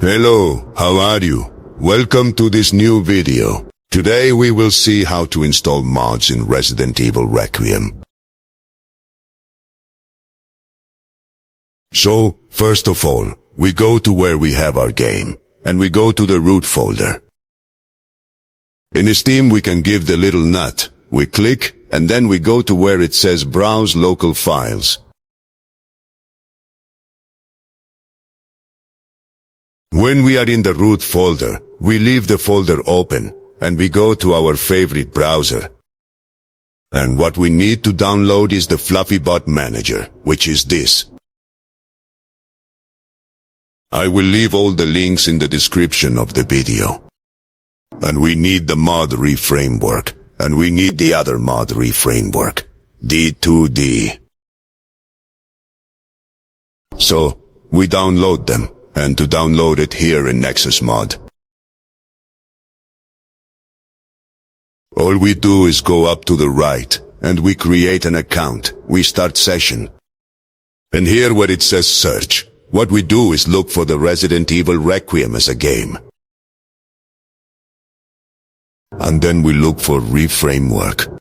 Hello, how are you? Welcome to this new video. Today we will see how to install mods in Resident Evil Requiem. So, first of all, we go to where we have our game, and we go to the root folder. In Steam we can give the little nut, we click, and then we go to where it says Browse Local Files. When we are in the root folder, we leave the folder open, and we go to our favorite browser. And what we need to download is the FluffyBot Manager, which is this. I will leave all the links in the description of the video. And we need the mod REFramework, and we need the other mod REFramework, D2D. So, we download them. And to download it here in Nexus Mod. All we do is go up to the right, and we create an account, we start session. And here where it says search, what we do is look for the Resident Evil Requiem as a game. And then we look for REFramework.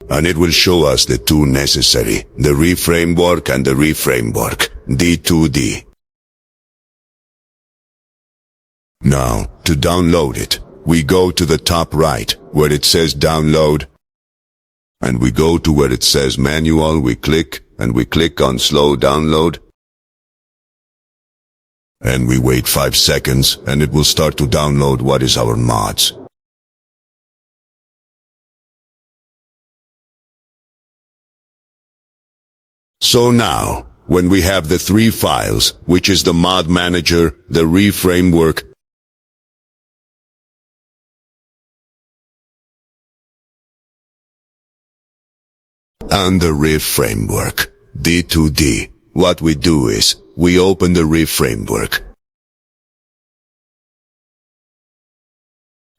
And it will show us the two necessary, the REFramework and the REFramework, D2D. Now, to download it, we go to the top right, where it says download. And we go to where it says manual, we click, and we click on slow download. And we wait 5 seconds, and it will start to download what is our mods. So now, when we have the 3 files, which is the mod manager, the REFramework, and the REFramework, D2D, what we do is, we open the REFramework.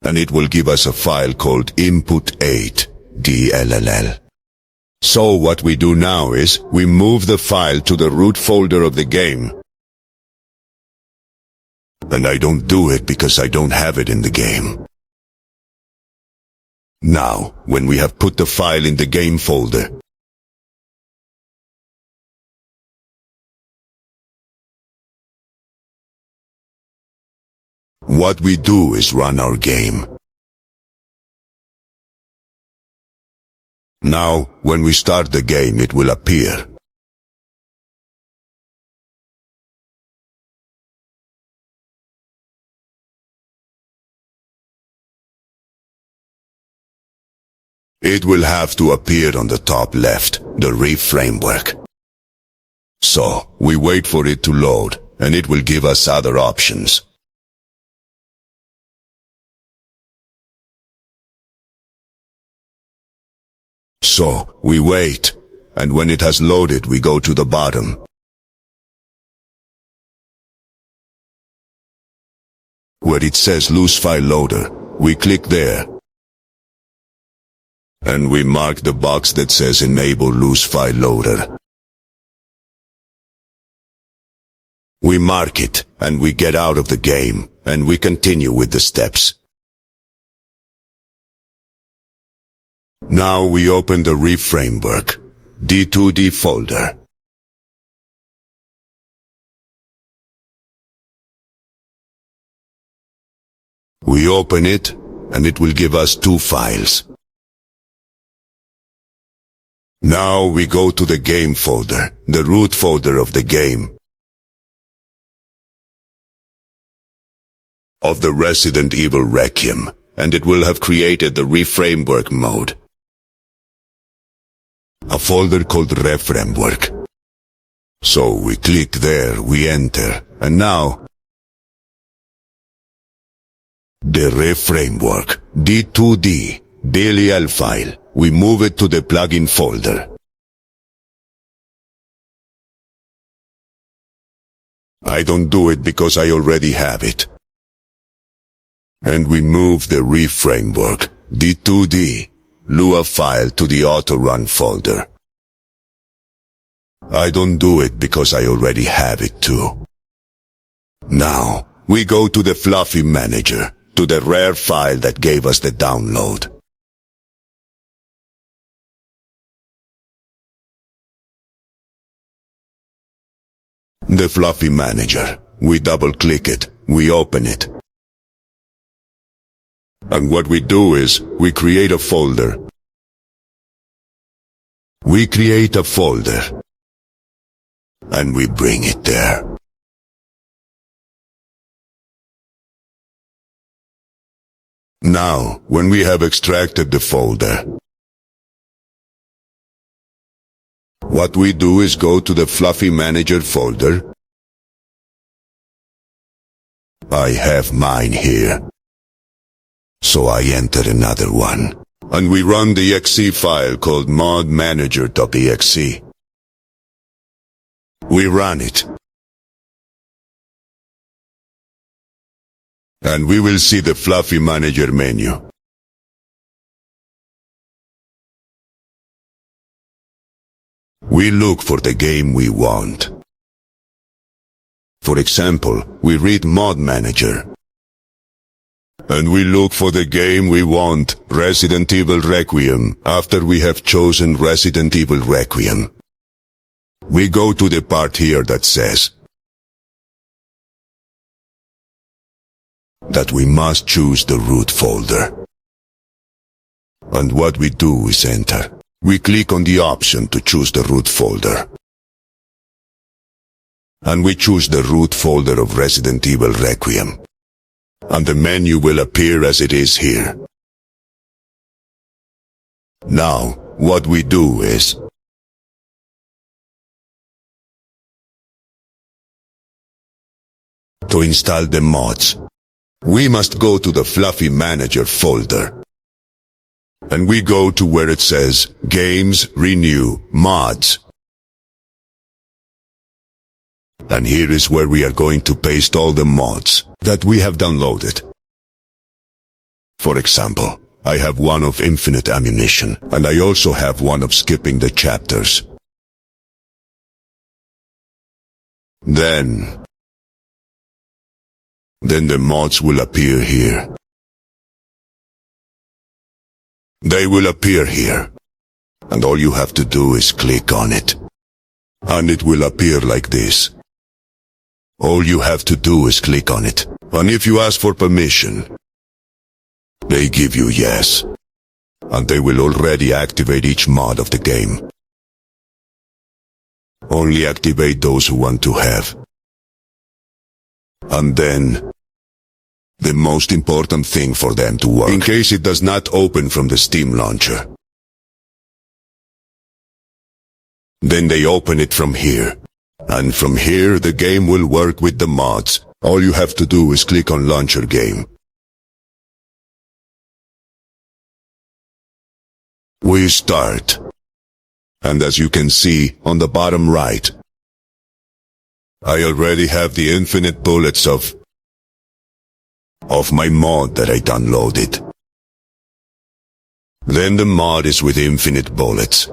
And it will give us a file called input8.dll. So what we do now is, we move the file to the root folder of the game. And I don't do it because I don't have it in the game. Now, when we have put the file in the game folder, what we do is run our game. Now, when we start the game, it will appear. It will have to appear on the top left, the REFramework. So, we wait for it to load, and it will give us other options. So, we wait, and when it has loaded we go to the bottom. Where it says Loose File Loader, we click there. And we mark the box that says Enable Loose File Loader. We mark it, and we get out of the game, and we continue with the steps. Now we open the REFramework, D2D folder. We open it, and it will give us 2 files. Now we go to the game folder, the root folder of the game, of the Resident Evil Requiem, and it will have created the REFramework mode. A folder called REFramework. So we click there, we enter, and now the REFramework, D2D, DLL file, we move it to the plugin folder. I don't do it because I already have it. And we move the REFramework, D2D, Lua file to the auto-run folder. I don't do it because I already have it too. Now, we go to the Fluffy Manager, to the rare file that gave us the download. The Fluffy Manager. We double-click it, we open it. And what we do is, we create a folder. We create a folder. And we bring it there. Now, when we have extracted the folder, what we do is go to the Fluffy Manager folder. I have mine here. So I enter another one. And we run the exe file called modmanager.exe. We run it. And we will see the Fluffy Manager menu. We look for the game we want. For example, we read Mod Manager. And we look for the game we want, Resident Evil Requiem. After we have chosen Resident Evil Requiem, we go to the part here that says that we must choose the root folder. And what we do is enter. We click on the option to choose the root folder. And we choose the root folder of Resident Evil Requiem. And the menu will appear as it is here. Now, what we do is to install the mods. We must go to the Fluffy Manager folder. And we go to where it says Games, Renew, Mods. And here is where we are going to paste all the mods that we have downloaded. For example, I have one of infinite ammunition, and I also have one of skipping the chapters. Then the mods will appear here. They will appear here. And all you have to do is click on it. And it will appear like this. All you have to do is click on it. And if you ask for permission, they give you yes. And they will already activate each mod of the game. Only activate those who want to have. And then, the most important thing for them to work, in case it does not open from the Steam launcher. Then they open it from here. And from here the game will work with the mods. All you have to do is click on Launcher Game. We start. And as you can see on the bottom right, I already have the infinite bullets of my mod that I downloaded. Then the mod is with infinite bullets.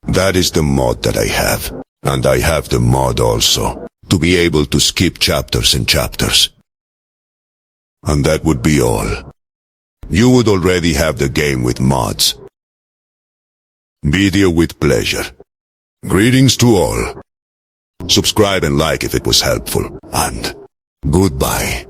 That is the mod that I have. And I have the mod also, to be able to skip chapters and chapters. And that would be all. You would already have the game with mods. Video with pleasure. Greetings to all. Subscribe and like if it was helpful. And goodbye.